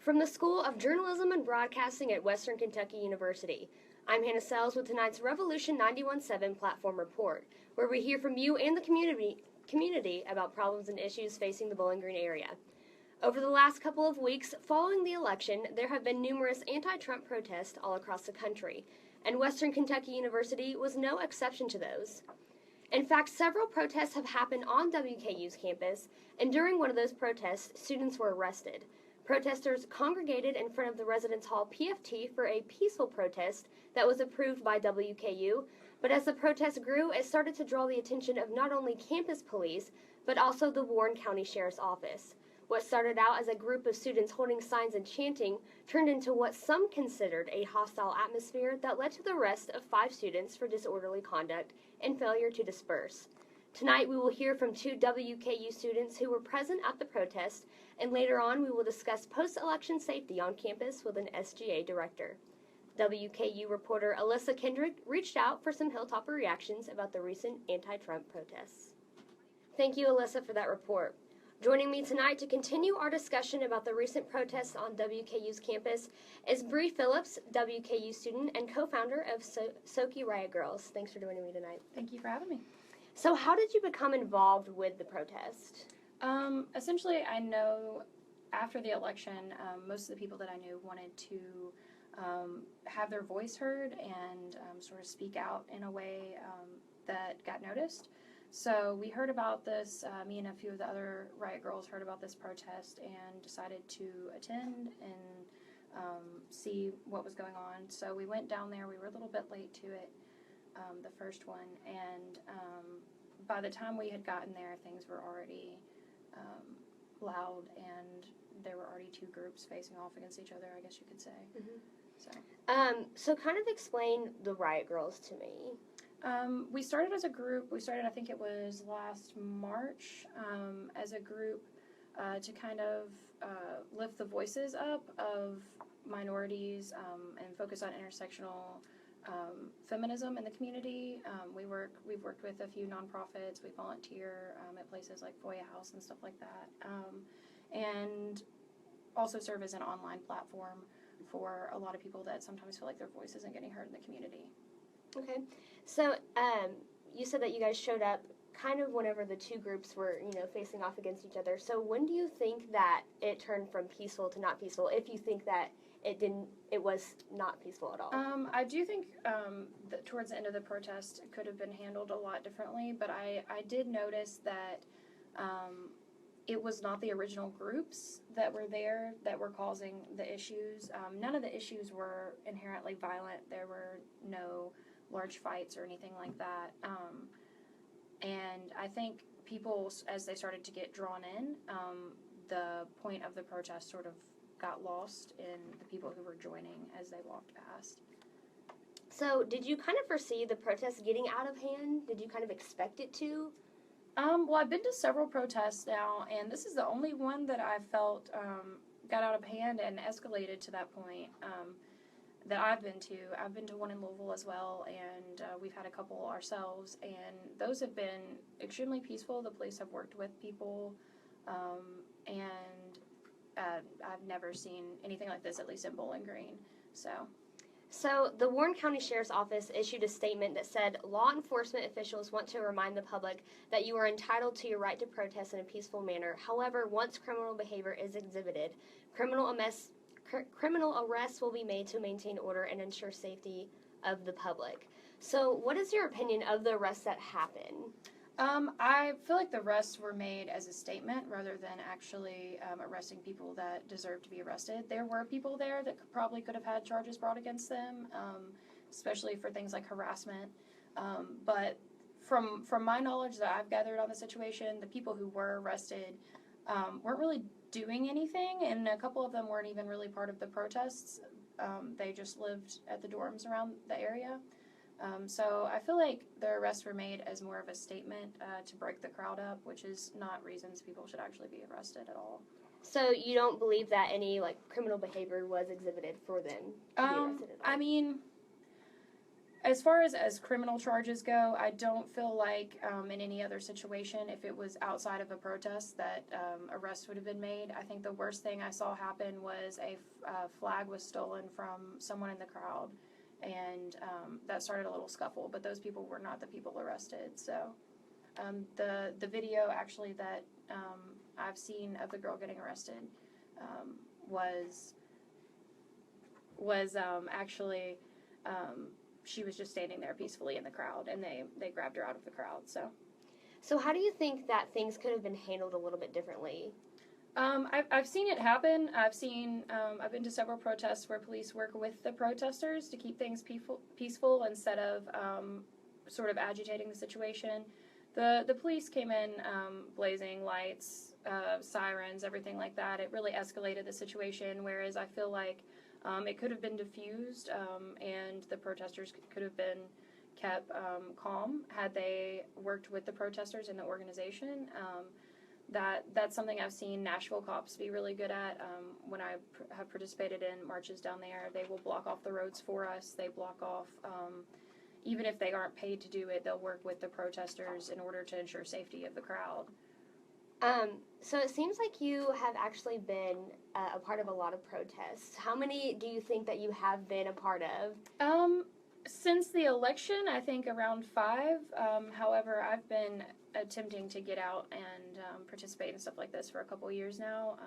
From the School of Journalism and Broadcasting at Western Kentucky University, I'm Hannah Sells with tonight's Revolution 91.7 Platform Report, where we hear from you and the community about problems and issues facing the Bowling Green area. Over the last couple of weeks following the election, there have been numerous anti-Trump protests all across the country, and Western Kentucky University was no exception to those. In fact, several protests have happened on WKU's campus, and during one of those protests, students were arrested. Protesters congregated in front of the Residence Hall PFT for a peaceful protest that was approved by WKU, but as the protest grew, it started to draw the attention of not only campus police, but also the Warren County Sheriff's Office. What started out as a group of students holding signs and chanting turned into what some considered a hostile atmosphere that led to the arrest of 5 students for disorderly conduct and failure to disperse. Tonight we will hear from 2 WKU students who were present at the protest, and later on we will discuss post-election safety on campus with an SGA director. WKU reporter Alyssa Kendrick reached out for some Hilltopper reactions about the recent anti-Trump protests. Thank you, Alyssa, for that report. Joining me tonight to continue our discussion about the recent protests on WKU's campus is Bree Phillips, WKU student and co-founder of Soki Riot Girls. Thanks for joining me tonight. Thank you for having me. So how did you become involved with the protest? Essentially, I know after the election, most of the people that I knew wanted to have their voice heard and sort of speak out in a way that got noticed. So we heard about this, me and a few of the other Riot Girls heard about this protest and decided to attend and see what was going on. So we went down there. We were a little bit late to it, the first one, and by the time we had gotten there, things were already loud, and there were already 2 groups facing off against each other, I guess you could say. Mm-hmm. So kind of explain the Riot Girls to me. We started as a group. We started, I think it was last March, as a group to kind of lift the voices up of minorities and focus on intersectional feminism in the community. We've worked with a few nonprofits. We volunteer at places like Foya House and stuff like that, and also serve as an online platform for a lot of people that sometimes feel like their voice isn't getting heard in the community. Okay, so you said that you guys showed up kind of whenever the 2 groups were, facing off against each other. So when do you think that it turned from peaceful to not peaceful, if you think that it was not peaceful at all? I do think that towards the end of the protest it could have been handled a lot differently, but I did notice that it was not the original groups that were there that were causing the issues. None of the issues were inherently violent. There were no large fights or anything like that. And I think people, as they started to get drawn in, the point of the protest sort of got lost in the people who were joining as they walked past. So did you kind of foresee the protest getting out of hand? Did you kind of expect it to? Well, I've been to several protests now, and this is the only one that I felt got out of hand and escalated to that point that I've been to. I've been to one in Louisville as well, and we've had a couple ourselves, and those have been extremely peaceful. The police have worked with people, and I've never seen anything like this, at least in Bowling Green. So the Warren County Sheriff's Office issued a statement that said, law enforcement officials want to remind the public that you are entitled to your right to protest in a peaceful manner. However, once criminal behavior is exhibited, criminal arrests will be made to maintain order and ensure safety of the public. So what is your opinion of the arrests that happen? I feel like the arrests were made as a statement rather than actually arresting people that deserve to be arrested. There were people there that probably could have had charges brought against them, especially for things like harassment. But from my knowledge that I've gathered on the situation, the people who were arrested weren't really doing anything, and a couple of them weren't even really part of the protests. They just lived at the dorms around the area. So I feel like the arrests were made as more of a statement to break the crowd up, which is not reasons people should actually be arrested at all. So you don't believe that any criminal behavior was exhibited for them to be arrested at all? I mean, As far as criminal charges go, I don't feel like in any other situation, if it was outside of a protest, that arrest would have been made. I think the worst thing I saw happen was a flag was stolen from someone in the crowd, and that started a little scuffle, but those people were not the people arrested. So the video actually that I've seen of the girl getting arrested was actually she was just standing there peacefully in the crowd, and they grabbed her out of the crowd. So how do you think that things could have been handled a little bit differently? I've seen it happen. I've been to several protests where police work with the protesters to keep things peaceful instead of sort of agitating the situation. The police came in blazing lights, sirens, everything like that. It really escalated the situation, whereas I feel like it could have been diffused, and the protesters could have been kept calm had they worked with the protesters in the organization. That's something I've seen Nashville cops be really good at. When I have participated in marches down there, they will block off the roads for us. They block off, even if they aren't paid to do it, they'll work with the protesters in order to ensure safety of the crowd. So it seems like you have actually been a part of a lot of protests. How many do you think that you have been a part of? Since the election, I think around 5. However, I've been attempting to get out and participate in stuff like this for a couple years now.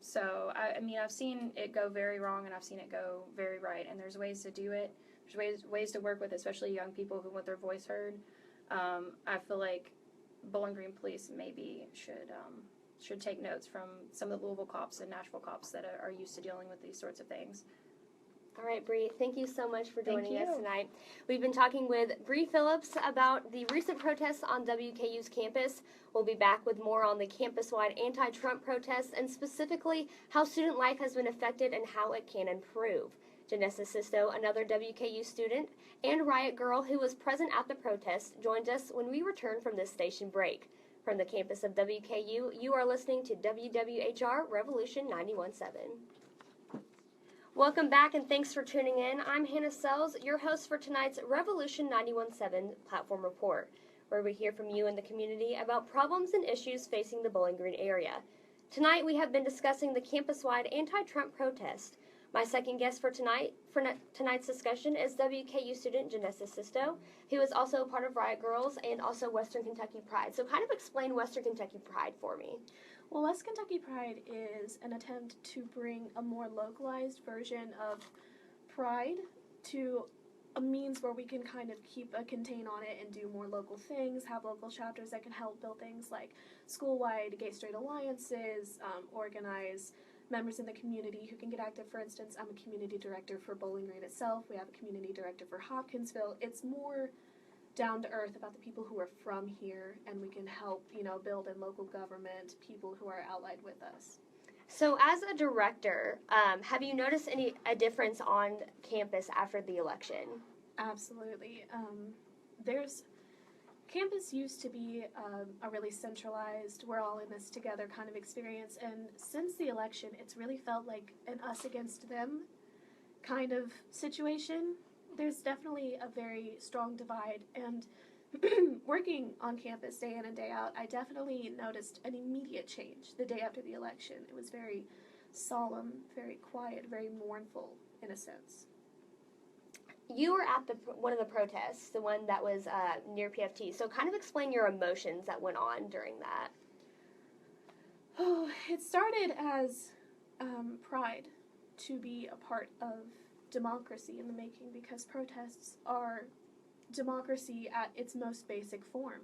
So, I mean, I've seen it go very wrong, and I've seen it go very right, and there's ways to do it. There's ways to work with, especially young people who want their voice heard. I feel like Bowling Green Police maybe should take notes from some of the Louisville cops and Nashville cops that are used to dealing with these sorts of things. All right, Bree, thank you so much for joining Thank us you. tonight. We've been talking with Bree Phillips about the recent protests on WKU's campus. We'll be back with more on the campus-wide anti-Trump protests and specifically how student life has been affected and how it can improve. Janessa Sisto, another WKU student and Riot Girl who was present at the protest, joined us when we returned from this station break. From the campus of WKU, you are listening to WWHR Revolution 91.7. Welcome back and thanks for tuning in. I'm Hannah Sells, your host for tonight's Revolution 91.7 Platform Report, where we hear from you in the community about problems and issues facing the Bowling Green area. Tonight we have been discussing the campus-wide anti-Trump protest. My second guest for tonight's discussion is WKU student Janessa Sisto, who is also a part of Riot Girls and also Western Kentucky Pride. So kind of explain Western Kentucky Pride for me. Well, West Kentucky Pride is an attempt to bring a more localized version of Pride to a means where we can kind of keep a contain on it and do more local things, have local chapters that can help build things like school-wide gay-straight alliances, organize members in the community who can get active. For instance, I'm a community director for Bowling Green itself. We have a community director for Hopkinsville. It's more down to earth about the people who are from here, and we can help, build in local government, people who are allied with us. So as a director, have you noticed a difference on campus after the election? Absolutely. Campus used to be a really centralized, we're all in this together kind of experience, and since the election, it's really felt like an us against them kind of situation. There's definitely a very strong divide, and working on campus day in and day out, I definitely noticed an immediate change the day after the election. It was very solemn, very quiet, very mournful in a sense. You were at one of the protests, the one that was near PFT, so kind of explain your emotions that went on during that. Oh, it started as pride to be a part of democracy in the making, because protests are democracy at its most basic form.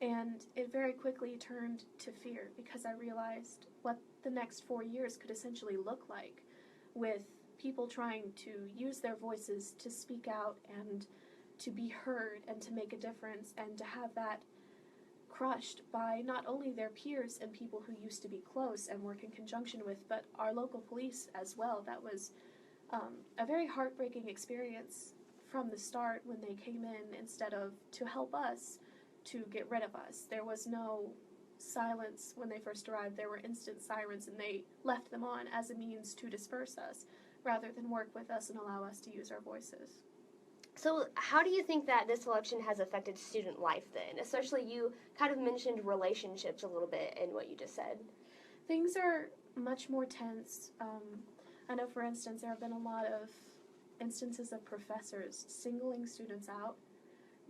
And it very quickly turned to fear, because I realized what the next 4 years could essentially look like, with people trying to use their voices to speak out and to be heard and to make a difference, and to have that crushed by not only their peers and people who used to be close and work in conjunction with, but our local police as well. That was a very heartbreaking experience from the start, when they came in instead of to help us, to get rid of us. There was no silence when they first arrived. There were instant sirens, and they left them on as a means to disperse us, rather than work with us and allow us to use our voices. So, how do you think that this election has affected student life then? Especially, you kind of mentioned relationships a little bit in what you just said. Things are much more tense. I know, for instance, there have been a lot of instances of professors singling students out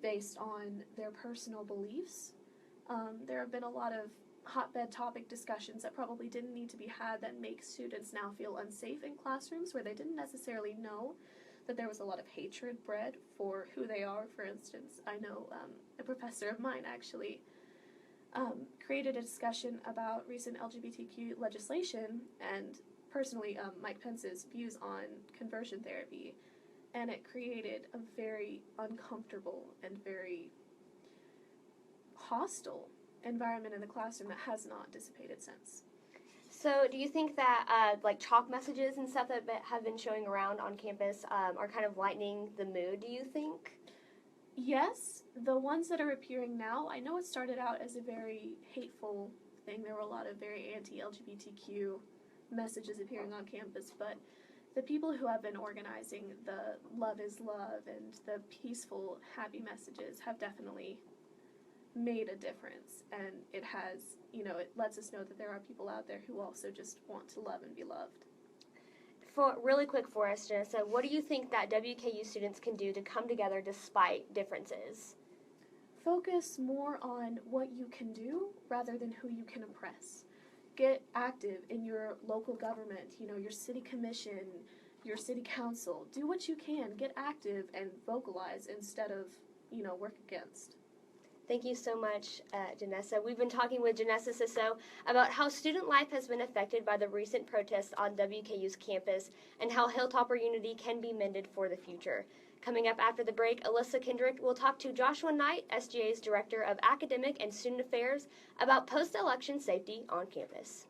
based on their personal beliefs. There have been a lot of hotbed topic discussions that probably didn't need to be had that make students now feel unsafe in classrooms where they didn't necessarily know that there was a lot of hatred bred for who they are. For instance, I know a professor of mine actually created a discussion about recent LGBTQ legislation and personally Mike Pence's views on conversion therapy, and it created a very uncomfortable and very hostile environment in the classroom that has not dissipated since. So, do you think that like chalk messages and stuff that have been showing around on campus are kind of lightening the mood, do you think? Yes, the ones that are appearing now, I know it started out as a very hateful thing. There were a lot of very anti-LGBTQ messages appearing on campus, but the people who have been organizing the love is love and the peaceful, happy messages have definitely made a difference. And it has, it lets us know that there are people out there who also just want to love and be loved. For really quick for us, Janessa, what do you think that WKU students can do to come together despite differences? Focus more on what you can do rather than who you can oppress. Get active in your local government, your city commission, your city council. Do what you can. Get active and vocalize instead of, work against. Thank you so much, Janessa. We've been talking with Janessa Sisso about how student life has been affected by the recent protests on WKU's campus and how Hilltopper unity can be mended for the future. Coming up after the break, Alyssa Kendrick will talk to Joshua Knight, SGA's Director of Academic and Student Affairs, about post-election safety on campus.